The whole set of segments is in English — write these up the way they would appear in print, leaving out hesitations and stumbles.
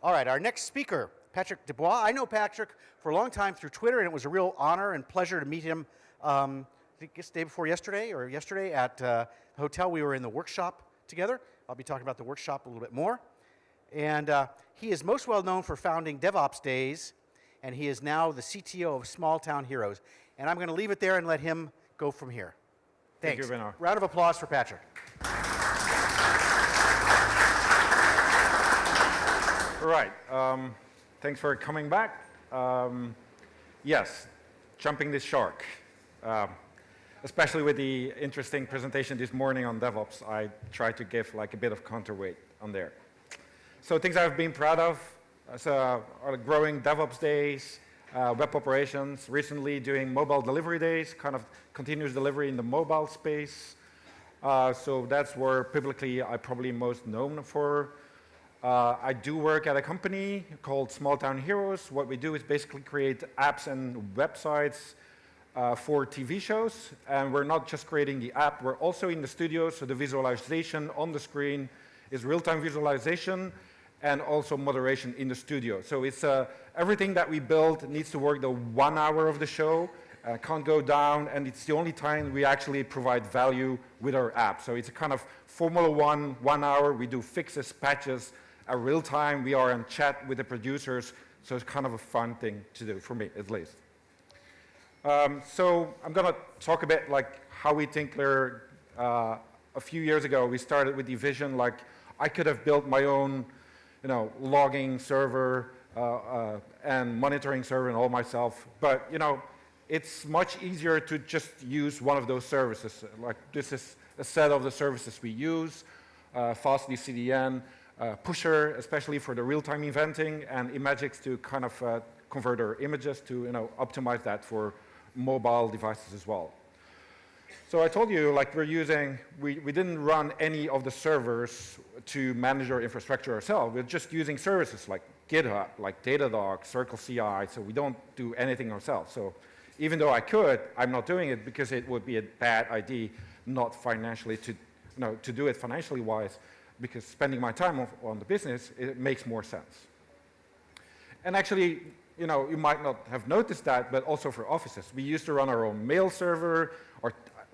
All right, our next speaker, Patrick Dubois. I know Patrick for a long time through Twitter, and it was a real honor and pleasure to meet him, I think it's the day before yesterday, or yesterday at the hotel. We were in the workshop together. I'll be talking about the workshop a little bit more. And he is most well known for founding DevOps Days, and he is now the CTO of Small Town Heroes. And I'm going to leave it there and let him go from here. Thanks. Thank you, Bernard. Round of applause for Patrick. Right. Thanks for coming back. Yes, jumping this shark. Especially with the interesting presentation this morning on DevOps, I tried to give like a bit of counterweight on there. So things I've been proud of are growing DevOps days, web operations, recently doing mobile delivery days, kind of continuous delivery in the mobile space. So that's where publicly I'm probably most known for. I do work at a company called Small Town Heroes. What we do is basically create apps and websites for TV shows. And we're not just creating the app, we're also in the studio, so the visualization on the screen is real-time visualization and also moderation in the studio. So it's everything that we build needs to work the 1 hour of the show, can't go down, and it's the only time we actually provide value with our app. So it's a kind of Formula 1 hour. We do fixes, patches, real time. We are in chat with the producers, so it's kind of a fun thing to do, for me at least. So I'm going to talk a bit like how we think there. A few years ago, we started with the vision like I could have built my own, logging server and monitoring server and all myself, but it's much easier to just use one of those services. Like this is a set of the services we use, Fastly CDN, Pusher, especially for the real-time eventing, and Imagix to kind of convert our images to optimize that for mobile devices as well. So I told you, like we didn't run any of the servers to manage our infrastructure ourselves. We're just using services like GitHub, like Datadog, CircleCI, so we don't do anything ourselves. So even though I could, I'm not doing it because it would be a bad idea, not financially to do it financially wise, because spending my time on the business, it makes more sense. And actually, you might not have noticed that, but also for offices. We used to run our own mail server,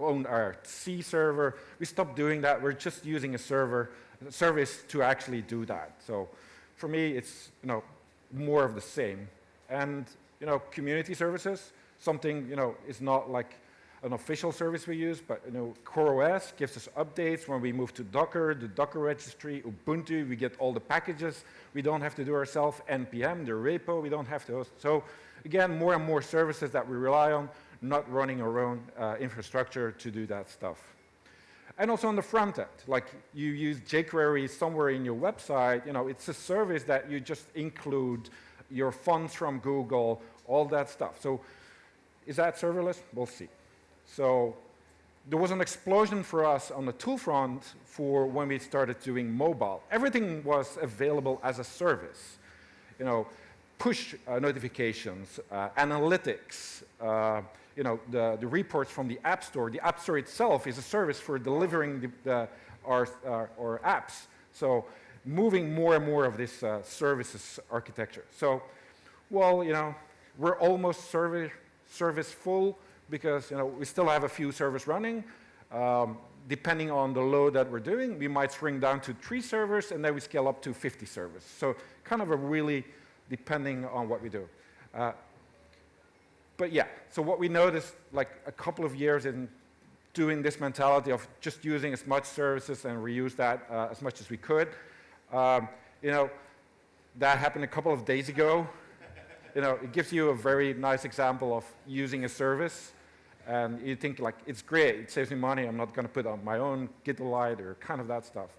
our C server. We stopped doing that. We're just using a service to actually do that. So for me, it's more of the same. And community services, something is not like an official service we use, but CoreOS gives us updates when we move to Docker, the Docker registry, Ubuntu, we get all the packages. We don't have to do ourselves. NPM, the repo, we don't have to host. So again, more and more services that we rely on, not running our own infrastructure to do that stuff. And also on the front end, like you use jQuery somewhere in your website, it's a service that you just include your fonts from Google, all that stuff. So is that serverless? We'll see. So there was an explosion for us on the tool front for when we started doing mobile. Everything was available as a service. Push notifications, analytics, the reports from the App Store. The App Store itself is a service for delivering our apps. So moving more and more of this services architecture. So, well, we're almost service full because we still have a few servers running. Depending on the load that we're doing, we might shrink down to 3 servers, and then we scale up to 50 servers. So kind of a really depending on what we do. But yeah, so what we noticed like a couple of years in doing this mentality of just using as much services and reuse that as much as we could, that happened a couple of days ago. It gives you a very nice example of using a service, and you think like, it's great, it saves me money, I'm not going to put on my own GitLite or kind of that stuff.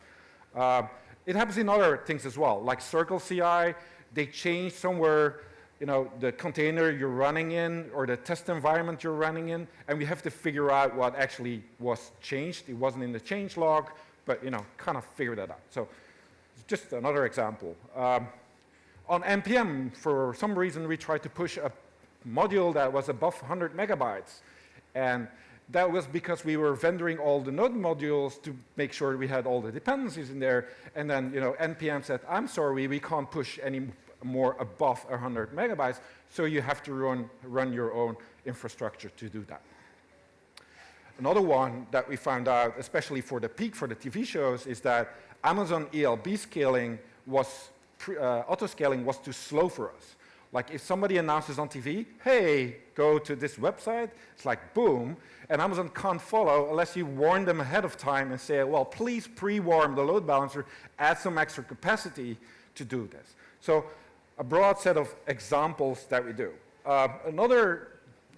It happens in other things as well, like CircleCI, they change somewhere, the container you're running in or the test environment you're running in, and we have to figure out what actually was changed. It wasn't in the change log, but kind of figure that out. So it's just another example. On NPM, for some reason, we tried to push a module that was above 100 megabytes. And That was because we were vendoring all the node modules to make sure we had all the dependencies in there. And then, NPM said, I'm sorry, we can't push any more above 100 megabytes, so you have to run your own infrastructure to do that. Another one that we found out, especially for the peak for the TV shows, is that Amazon ELB scaling was, auto-scaling was too slow for us. Like if somebody announces on TV, hey, go to this website, it's like boom, and Amazon can't follow unless you warn them ahead of time and say, well, please pre-warm the load balancer, add some extra capacity to do this. So a broad set of examples that we do.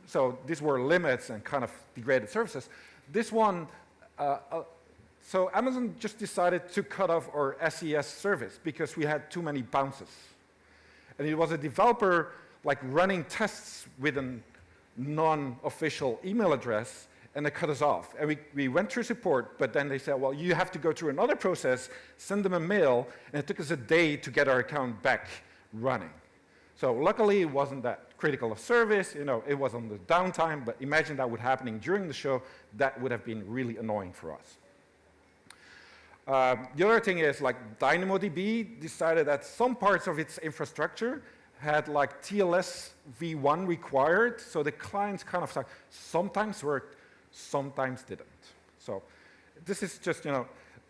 So these were limits and kind of degraded services. This one, so Amazon just decided to cut off our SES service because we had too many bounces. And it was a developer like running tests with a non-official email address, and they cut us off. And we went through support, but then they said, well, you have to go through another process, send them a mail, and it took us a day to get our account back running. So luckily, it wasn't that critical of service. It was on the downtime, but imagine that would happening during the show. That would have been really annoying for us. The other thing is, like, DynamoDB decided that some parts of its infrastructure had, like, TLS v1 required, so the clients kind of sometimes worked, sometimes didn't. So this is just,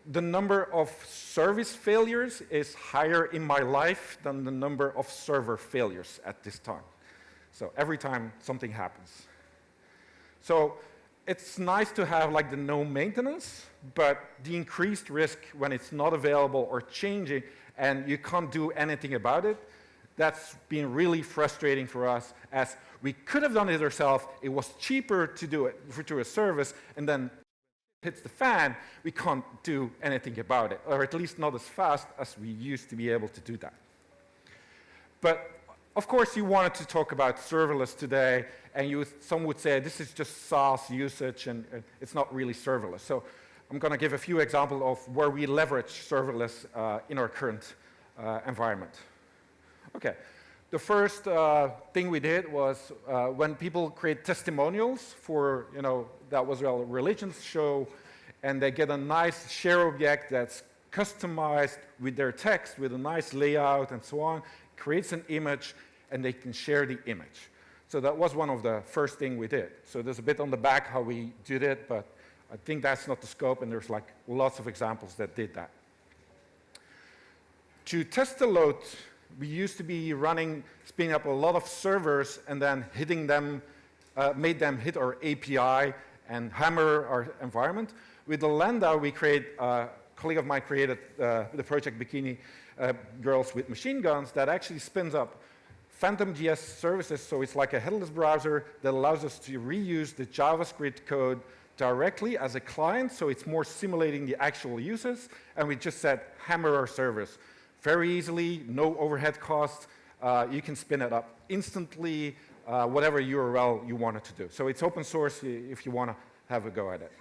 the number of service failures is higher in my life than the number of server failures at this time. So every time something happens. So it's nice to have like the no maintenance, but the increased risk when it's not available or changing and you can't do anything about it, that's been really frustrating for us, as we could have done it ourselves. It was cheaper to do it through a service, and then hits the fan, we can't do anything about it, or at least not as fast as we used to be able to do that. But of course, you wanted to talk about serverless today, and some would say this is just SaaS usage, and it's not really serverless. So I'm going to give a few examples of where we leverage serverless in our current environment. Okay, the first thing we did was when people create testimonials for, that was a religion show, and they get a nice share object that's customized with their text, with a nice layout and so on, creates an image, and they can share the image. So that was one of the first things we did. So there's a bit on the back how we did it, but I think that's not the scope, and there's like lots of examples that did that. To test the load, we used to be spinning up a lot of servers and then hitting them, made them hit our API and hammer our environment. With the Lambda, a colleague of mine created the project Bikini Girls with Machine Guns that actually spins up PhantomJS services, so it's like a headless browser that allows us to reuse the JavaScript code directly as a client, so it's more simulating the actual uses, and we just said hammer our servers. Very easily, no overhead costs, you can spin it up instantly, whatever URL you want it to do. So it's open source if you want to have a go at it.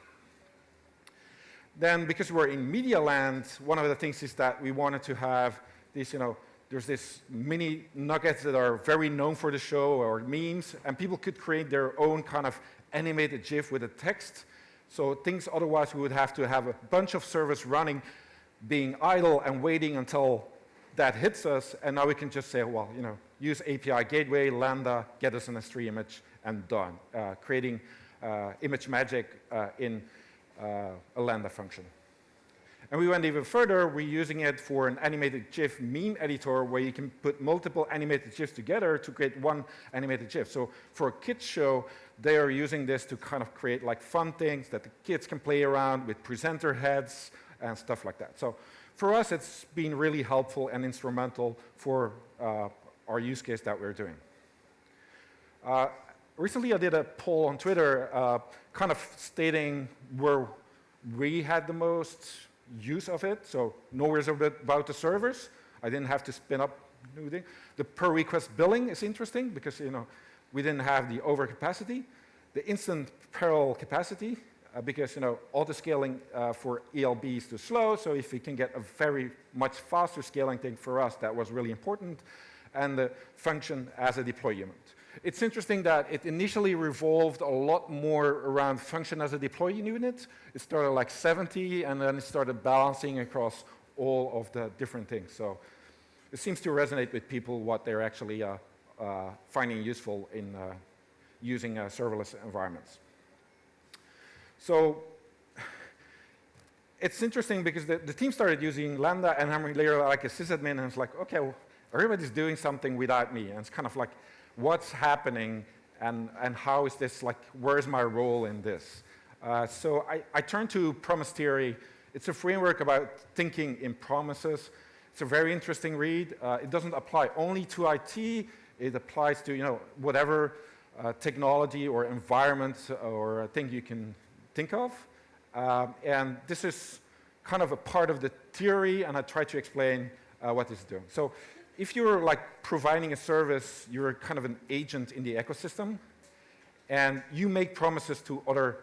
Then, because we're in media land, one of the things is that we wanted to have these, there's this mini nuggets that are very known for the show, or memes, and people could create their own kind of animated GIF with a text. So things otherwise we would have to have a bunch of servers running, being idle and waiting until that hits us, and now we can just say, well, use API gateway, Lambda, get us an S3 image, and done. Creating image magic in a Lambda function. And we went even further. We're using it for an animated GIF meme editor where you can put multiple animated GIFs together to create one animated GIF. So for a kids show, they are using this to kind of create like fun things that the kids can play around with presenter heads and stuff like that. So for us, it's been really helpful and instrumental for our use case that we're doing. Recently, I did a poll on Twitter kind of stating where we had the most use of it. So no worries about the servers. I didn't have to spin up new thing. The per request billing is interesting because we didn't have the overcapacity. The instant parallel capacity, because auto-scaling for ELB is too slow, so if we can get a very much faster scaling thing for us, that was really important, and the function as a deployment. It's interesting that it initially revolved a lot more around function as a deploy unit. It started like 70, and then it started balancing across all of the different things. So it seems to resonate with people what they're actually finding useful in using serverless environments. So it's interesting because the team started using Lambda and Hammering Layer like a sysadmin, and it's like, okay, well, everybody's doing something without me. And it's kind of like, what's happening, and how is this, like, where's my role in this? So I turned to promise theory. It's a framework about thinking in promises. It's a very interesting read. It doesn't apply only to IT. It applies to, whatever technology or environment or thing you can think of. And this is kind of a part of the theory, and I try to explain what it's doing. So if you're like providing a service, you're kind of an agent in the ecosystem, and you make promises to other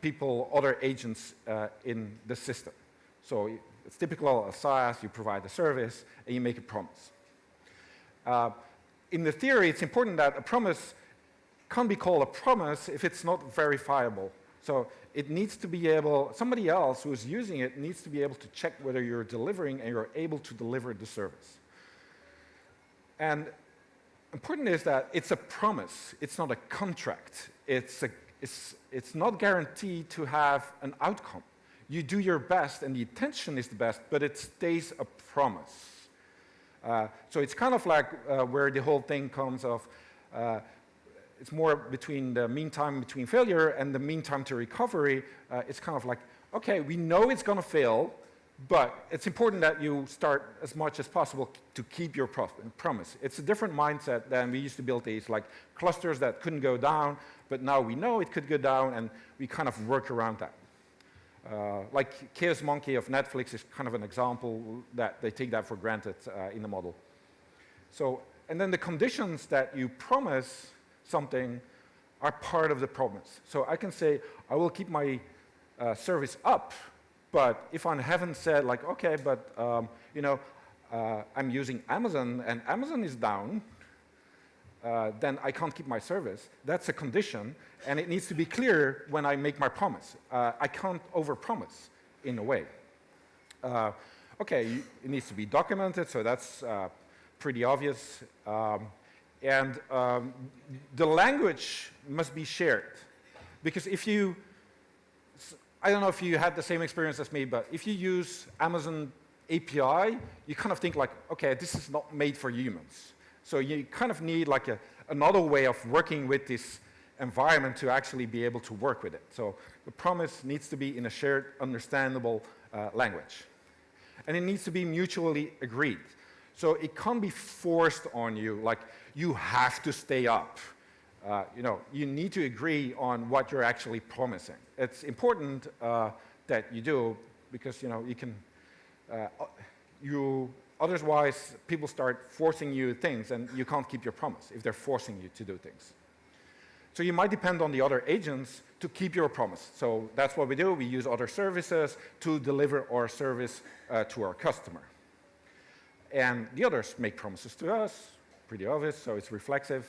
people, other agents in the system. So it's typical of SaaS, you provide a service, and you make a promise. In the theory, it's important that a promise can't be called a promise if it's not verifiable. So it needs to be able, somebody else who is using it needs to be able to check whether you're delivering and you're able to deliver the service. And important is that it's a promise, it's not a contract. It's not guaranteed to have an outcome. You do your best and the intention is the best, but it stays a promise. So it's kind of like where the whole thing comes of, it's more between the mean time between failure and the mean time to recovery. It's kind of like, okay, we know it's going to fail, but it's important that you start as much as possible to keep your promise. It's a different mindset than we used to build these like clusters that couldn't go down, but now we know it could go down, and we kind of work around that. Like Chaos Monkey of Netflix is kind of an example that they take that for granted in the model. So, and then the conditions that you promise something are part of the promise. So I can say, I will keep my service up, but if I haven't said like, okay, but I'm using Amazon and Amazon is down, then I can't keep my service. That's a condition, and it needs to be clear when I make my promise. I can't overpromise in a way. Okay, it needs to be documented, so that's pretty obvious. And the language must be shared. Because if you, I don't know if you had the same experience as me, but if you use Amazon API, you kind of think like, okay, this is not made for humans. So you kind of need like another way of working with this environment to actually be able to work with it. So the promise needs to be in a shared, understandable language. And it needs to be mutually agreed. So it can't be forced on you, like you have to stay up. You need to agree on what you're actually promising. It's important that you do, because you can, otherwise people start forcing you things and you can't keep your promise if they're forcing you to do things. So you might depend on the other agents to keep your promise. So that's what we do. We use other services to deliver our service to our customer. And the others make promises to us, pretty obvious, so it's reflexive.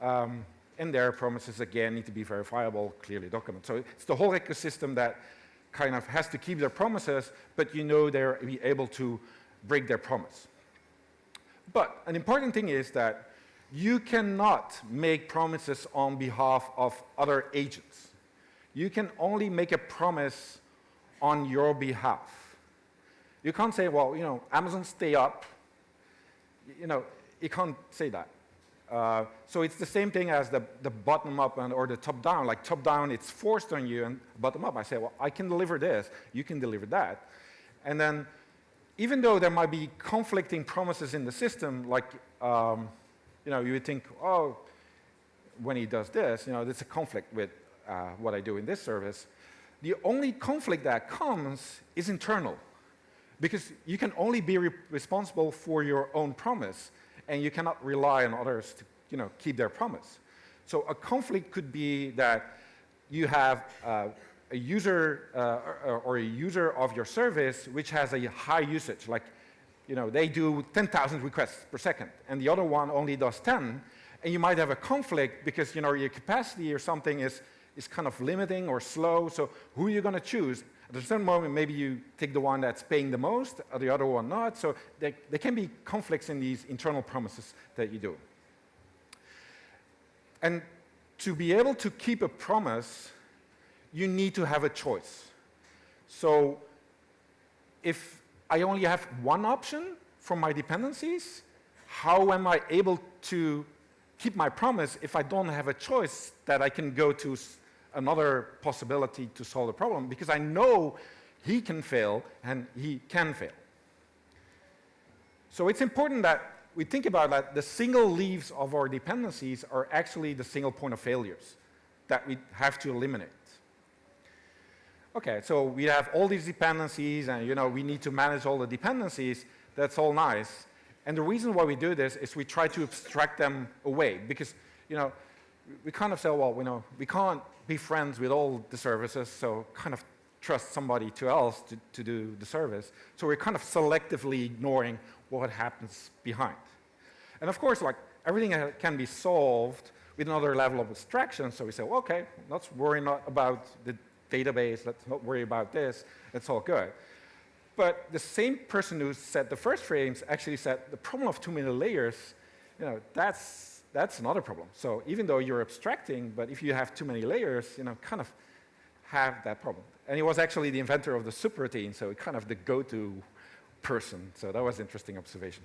And their promises, again, need to be verifiable, clearly documented. So it's the whole ecosystem that kind of has to keep their promises, but they're able to break their promise. But an important thing is that you cannot make promises on behalf of other agents. You can only make a promise on your behalf. You can't say, well, Amazon stay up. You can't say that. So it's the same thing as the bottom up or the top down. Like top down, it's forced on you, and bottom up, I say, well, I can deliver this, you can deliver that. And then even though there might be conflicting promises in the system, like, you would think, oh, when he does this, there's a conflict with what I do in this service. The only conflict that comes is internal. Because you can only be responsible for your own promise, and you cannot rely on others to keep their promise. So a conflict could be that you have a user or a user of your service which has a high usage, like they do 10,000 requests per second, and the other one only does 10, And you might have a conflict because your capacity or something is kind of limiting or slow. So who are you going to choose? At a certain moment, maybe you take the one that's paying the most, or the other one not. So there can be conflicts in these internal promises that you do. And to be able to keep a promise, you need to have a choice. So if I only have one option from my dependencies, how am I able to keep my promise if I don't have a choice that I can go to another possibility to solve the problem? Because I know he can fail and he can fail. So it's important that we think about that the single leaves of our dependencies are actually the single point of failures that we have to eliminate. Okay, so we have all these dependencies and we need to manage all the dependencies. That's all nice. And the reason why we do this is we try to abstract them away because we kind of say, well, we can't be friends with all the services, so kind of trust somebody else to do the service. So we're kind of selectively ignoring what happens behind. And of course, everything can be solved with another level of abstraction. So we say, well, okay, let's worry not about the database, let's not worry about this, it's all good. But the same person who said the first frames actually said the problem of too many layers, that's another problem. So even though you're abstracting, but if you have too many layers, kind of have that problem. And he was actually the inventor of the subroutine, so kind of the go-to person. So that was an interesting observation.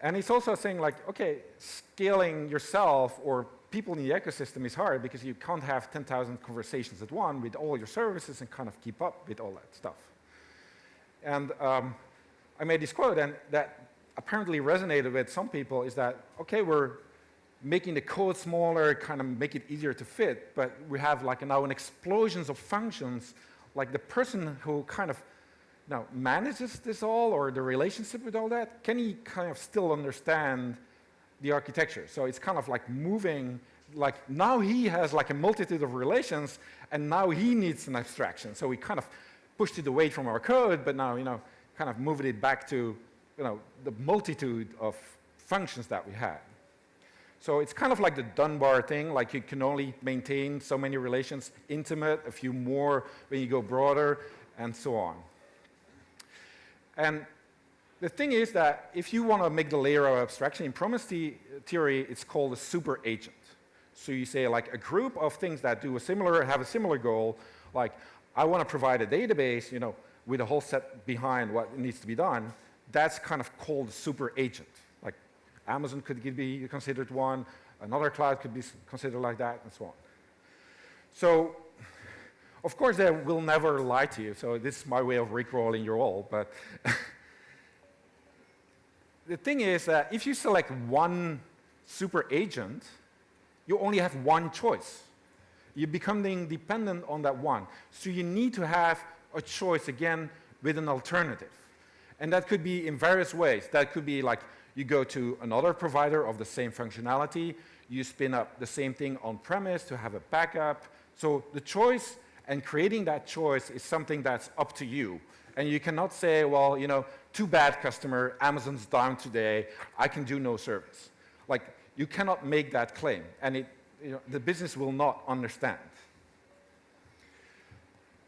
And he's also saying okay, scaling yourself or people in the ecosystem is hard because you can't have 10,000 conversations at once with all your services and kind of keep up with all that stuff. And I made this quote, and that apparently resonated with some people, is that, okay, we're making the code smaller, kind of make it easier to fit, but we have now an explosion of functions, the person who kind of manages this all or the relationship with all that, can he kind of still understand the architecture? So it's kind of moving, now he has a multitude of relations, and now he needs an abstraction. So we kind of pushed it away from our code, but now, kind of moved it back to, the multitude of functions that we had. So it's kind of like the Dunbar thing, you can only maintain so many relations, intimate, a few more when you go broader, and so on. And the thing is that if you want to make the layer of abstraction, in promise theory, it's called a super agent. So you say a group of things that have a similar goal, I want to provide a database, with a whole set behind what needs to be done. That's kind of called a super agent. Amazon could be considered one, another cloud could be considered like that, and so on. So, of course, they will never lie to you. So this is my way of rickrolling you all, but the thing is that if you select one super agent, you only have one choice. You're becoming dependent on that one. So you need to have a choice, again, with an alternative. And that could be in various ways. That could be you go to another provider of the same functionality, you spin up the same thing on-premise to have a backup. So the choice and creating that choice is something that's up to you. And you cannot say, well, too bad, customer, Amazon's down today, I can do no service. You cannot make that claim, and the business will not understand.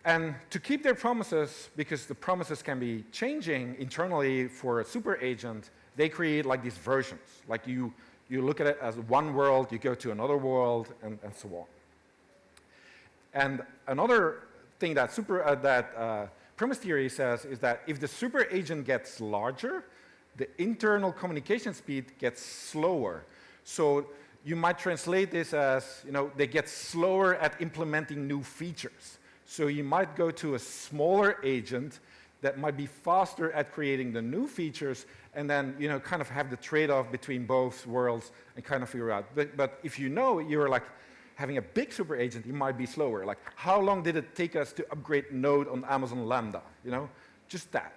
And to keep their promises, because the promises can be changing internally for a super agent, they create these versions. You look at it as one world, you go to another world, and so on. And another thing that premise theory says is that if the super agent gets larger, the internal communication speed gets slower. So you might translate this as, they get slower at implementing new features. So you might go to a smaller agent that might be faster at creating the new features, and then kind of have the trade-off between both worlds and kind of figure out. But if you're having a big super agent, it might be slower. How long did it take us to upgrade Node on Amazon Lambda? Just that.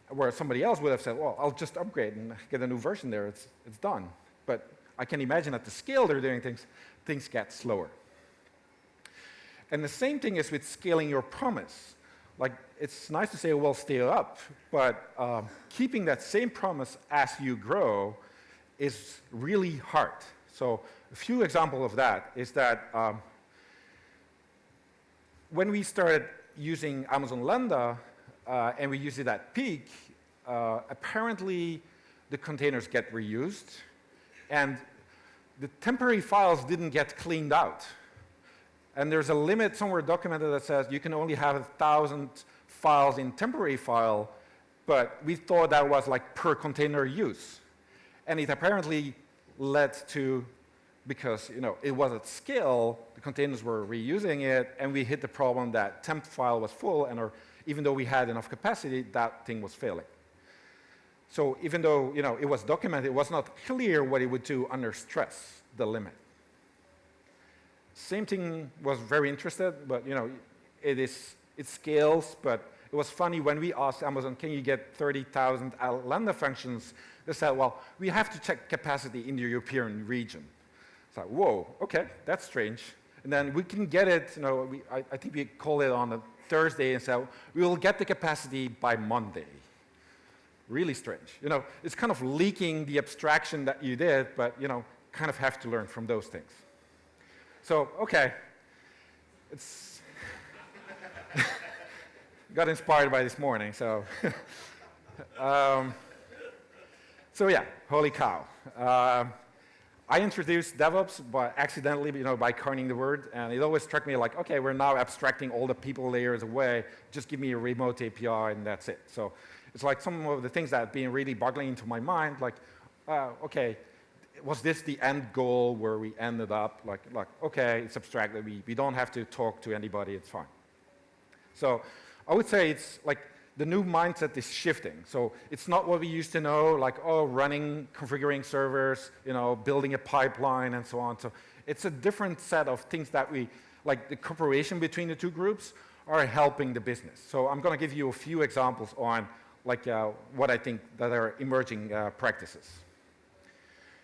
Where somebody else would have said, well, I'll just upgrade and get a new version there. It's done. But I can imagine at the scale they're doing things get slower. And the same thing is with scaling your promise. It's nice to say, well, scale up, but keeping that same promise as you grow is really hard. So a few examples of that is that when we started using Amazon Lambda and we use it at peak, apparently the containers get reused and the temporary files didn't get cleaned out. And there's a limit somewhere documented that says you can only have 1,000 files in temporary file, but we thought that was like per container use. And it apparently led to, because it was at scale, the containers were reusing it, and we hit the problem that temp file was full, and even though we had enough capacity, that thing was failing. So even though it was documented, it was not clear what it would do under stress, the limit. Same thing was very interested, but it scales. But it was funny when we asked Amazon, can you get 30,000 Lambda functions? They said, well, we have to check capacity in the European region. It's like, whoa, okay, that's strange. And then we can get it. I think we call it on a Thursday and said we will get the capacity by Monday. Really strange. It's kind of leaking the abstraction that you did, but kind of have to learn from those things. So, okay, it's got inspired by this morning. So, so yeah, holy cow. I introduced DevOps accidentally, by coining the word, and it always struck me like, okay, we're now abstracting all the people layers away. Just give me a remote API, and that's it. So it's like some of the things that have been really boggling into my mind, like, okay, was this the end goal where we ended up? Like okay, it's abstracted. We don't have to talk to anybody. It's fine. So I would say it's like the new mindset is shifting. So it's not what we used to know, like, oh, running, configuring servers, building a pipeline and so on. So it's a different set of things that we, like the cooperation between the two groups are helping the business. So I'm going to give you a few examples on like what I think that are emerging practices.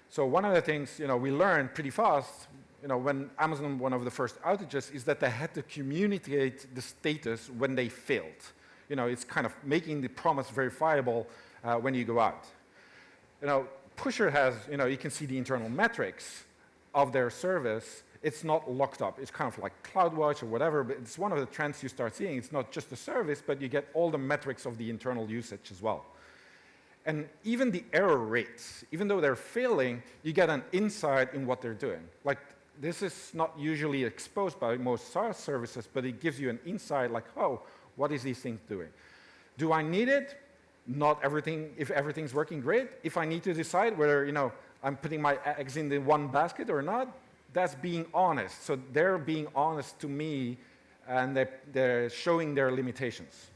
So one of the things we learned pretty fast, when Amazon, one of the first outages, is that they had to communicate the status when they failed. It's kind of making the promise verifiable when you go out. Pusher has, you can see the internal metrics of their service. It's not locked up. It's kind of like CloudWatch or whatever, but it's one of the trends you start seeing. It's not just the service, but you get all the metrics of the internal usage as well. And even the error rates, even though they're failing, you get an insight in what they're doing. Like, this is not usually exposed by most SaaS services, but it gives you an insight like, oh, what is these things doing? Do I need it? Not everything, if everything's working great. If I need to decide whether, I'm putting my eggs in the one basket or not, that's being honest. So they're being honest to me, and they're showing their limitations.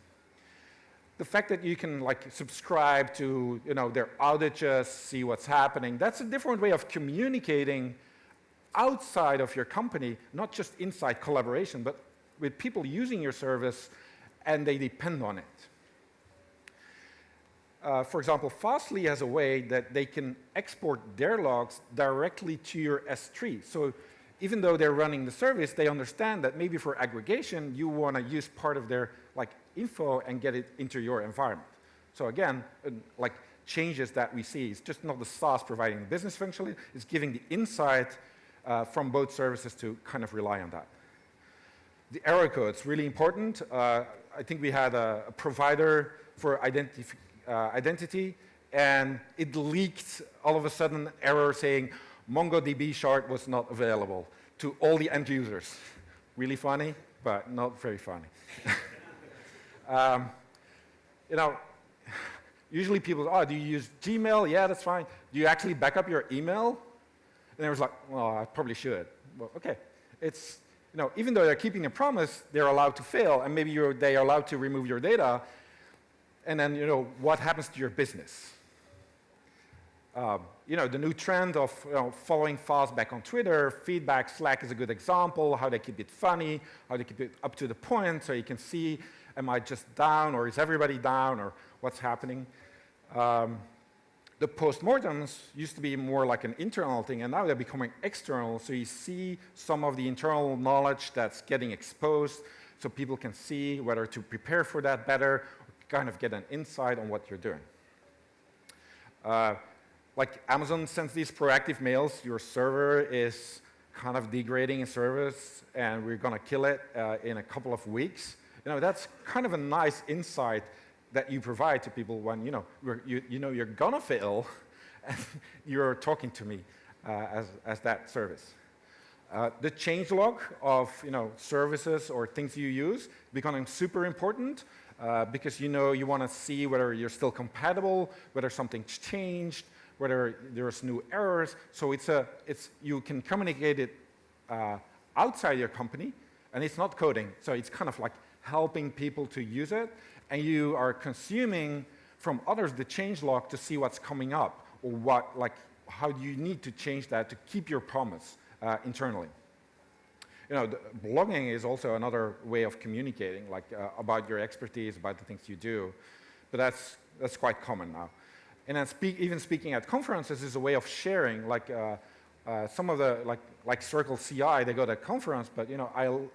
The fact that you can subscribe to their outages, see what's happening, that's a different way of communicating outside of your company, not just inside collaboration, but with people using your service, and they depend on it. For example, Fastly has a way that they can export their logs directly to your S3. So even though they're running the service, they understand that maybe for aggregation, you want to use part of their info and get it into your environment. So again, changes that we see. It's just not the SaaS providing the business functionality. It's giving the insight from both services to kind of rely on that. The error code is really important. I think we had a provider for identity, and it leaked all of a sudden error saying MongoDB shard was not available to all the end users. Really funny, but not very funny. Usually people, oh, do you use Gmail? Yeah, that's fine. Do you actually back up your email? And I was like, well, I probably should. Well, okay. It's, even though they're keeping a promise, they're allowed to fail, and maybe they are allowed to remove your data, and then, what happens to your business? The new trend of following fast back on Twitter, feedback, Slack is a good example, how they keep it funny, how they keep it up to the point, so you can see, am I just down, or is everybody down, or what's happening? The postmortems used to be more like an internal thing, and now they're becoming external, so you see some of the internal knowledge that's getting exposed, so people can see whether to prepare for that better, or kind of get an insight on what you're doing. like Amazon sends these proactive mails, your server is kind of degrading in service, and we're going to kill it in a couple of weeks. That's kind of a nice insight that you provide to people when you're going to fail, and you're talking to me as that service. The changelog of services or things you use becoming super important because you want to see whether you're still compatible, whether something's changed, whether there's new errors. So you can communicate it outside your company, and it's not coding. So it's kind of like helping people to use it, and you are consuming from others the changelog to see what's coming up, or how do you need to change that to keep your promise internally. Blogging is also another way of communicating, about your expertise, about the things you do, but that's quite common now. And then even speaking at conferences is a way of sharing, some of the, Circle CI, they go to a conference, but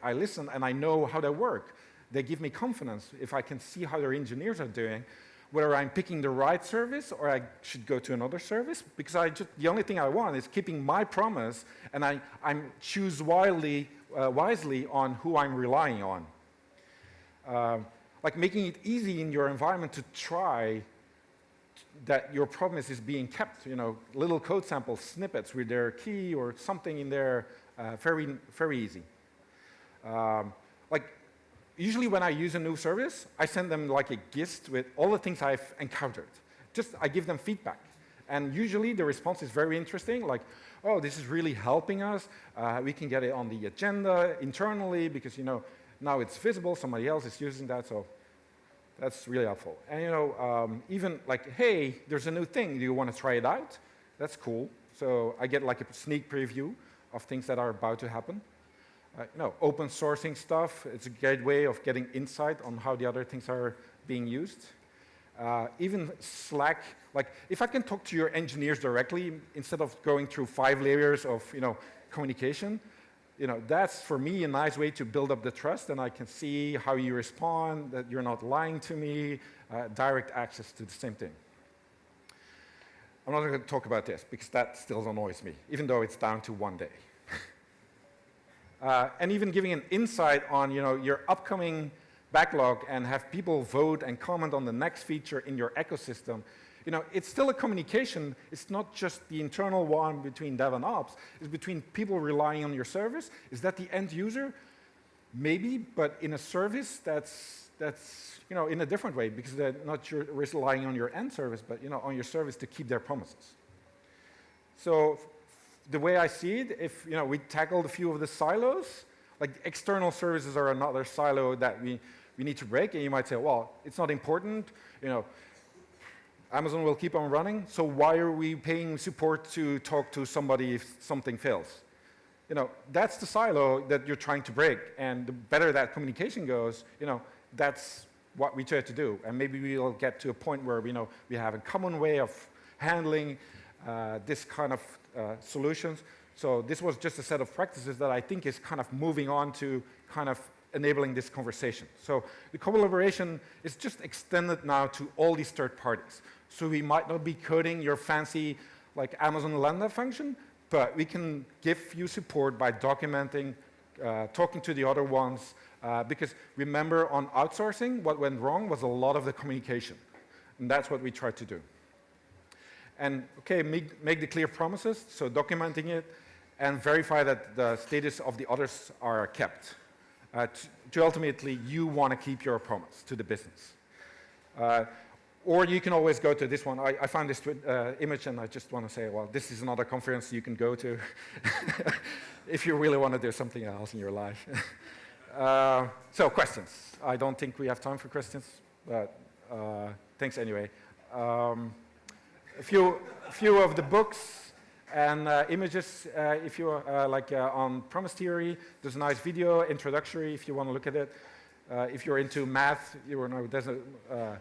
I listen and I know how they work. They give me confidence if I can see how their engineers are doing, whether I'm picking the right service or I should go to another service, because the only thing I want is keeping my promise, and I choose wisely on who I'm relying on. Making it easy in your environment to try that your promise is being kept, little code sample snippets with their key or something in there, very, very easy. Usually when I use a new service, I send them a gist with all the things I've encountered. I give them feedback. And usually the response is very interesting, oh, this is really helping us. We can get it on the agenda internally because, now it's visible, somebody else is using that, so that's really helpful. And, even hey, there's a new thing, do you want to try it out? That's cool. So I get a sneak preview of things that are about to happen. Open sourcing stuff, it's a great way of getting insight on how the other things are being used. Even Slack, if I can talk to your engineers directly instead of going through 5 layers of communication, that's for me a nice way to build up the trust, and I can see how you respond, that you're not lying to me, direct access to the same thing. I'm not going to talk about this because that still annoys me, even though it's down to 1 day. And even giving an insight on your upcoming backlog and have people vote and comment on the next feature in your ecosystem. It's still a communication. It's not just the internal one between dev and ops. It's between people relying on your service. Is that the end user? Maybe, but in a service that's in a different way, because they're not relying on your end service, but on your service to keep their promises. So the way I see it, if we tackled a few of the silos, external services are another silo that we need to break, and you might say, well, it's not important, Amazon will keep on running, so why are we paying support to talk to somebody if something fails? That's the silo that you're trying to break, and the better that communication goes, that's what we try to do, and maybe we'll get to a point where we have a common way of handling this kind of solutions. So this was just a set of practices that I think is kind of moving on to kind of enabling this conversation. So the collaboration is just extended now to all these third parties. So we might not be coding your fancy Amazon Lambda function, but we can give you support by documenting, talking to the other ones, because remember on outsourcing, what went wrong was a lot of the communication. And that's what we tried to do. And okay, make the clear promises, so documenting it, and verify that the status of the others are kept. To ultimately, you want to keep your promise to the business. Or you can always go to this one. I found this image, and I just want to say, well, this is another conference you can go to if you really want to do something else in your life. So questions. I don't think we have time for questions, but thanks anyway. A few of the books and images, if you're on promise theory, there's a nice video introductory if you want to look at it. If you're into math, there's a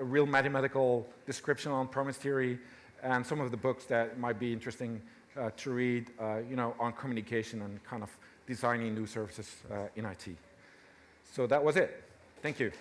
real mathematical description on promise theory, and some of the books that might be interesting to read, on communication and kind of designing new services in IT. So that was it. Thank you.